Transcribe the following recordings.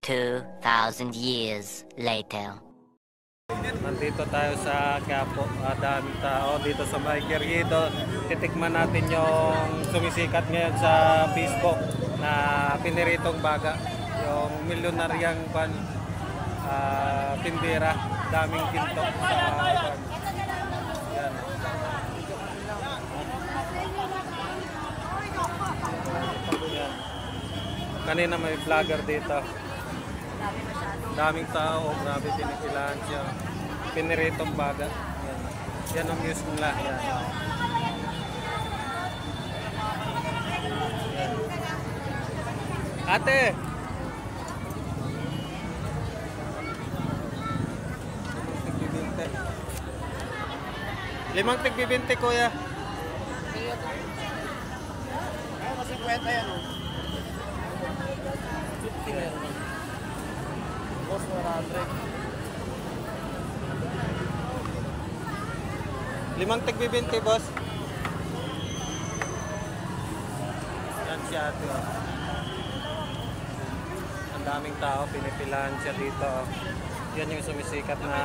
2,000 years later. Nandito tayo sa Quiapo, daming tao dito sa may Querido. Titikman natin yung sumisikat ngayon sa Facebook na piniritong baga, yung milyonaryang tindera, daming ginto sa yan. Yan. Kanina may vlogger dito. Daming tao, grabe tinikilaan siya. Piniritong baga. Yan. Yan ang news nila. Yan. Yan. Ate! Limang tigbibinte, kuya. Ay, kasi kwenta yan. Boss, 100. Limang tigbibinte, boss. Yan si ate. Oh. Ang daming tao, pinipilahan siya dito. Oh. Yan yung sumisikat na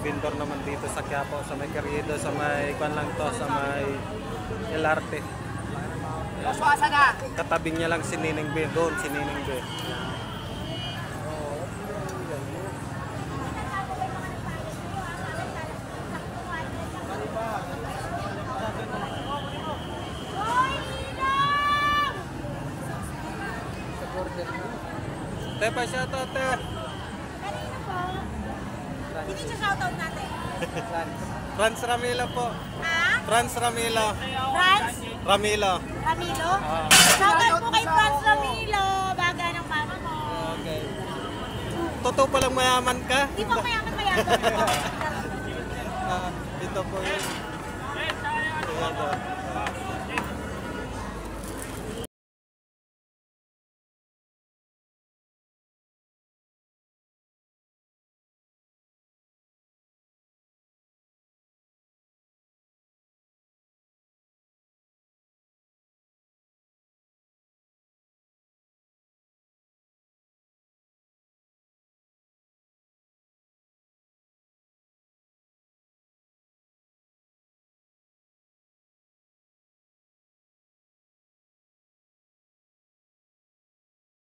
vendor naman dito sa Quiapo, sa may Querido, sa may kwan lang to, sa may LRT. Katabing niya lang si Nining B, doon si Nining B. Te, pa siya to, te. Hindi siya shoutout natin. Franz Ramilo po. Ha? Franz Ramilo. Franz? Ramilo. Ramilo? Shoutout po kay Franz Ramilo. Baga ng mama ko. Okay. Totoo palang mayaman ka? Hindi po mayaman. Ito po yun. Ayan po.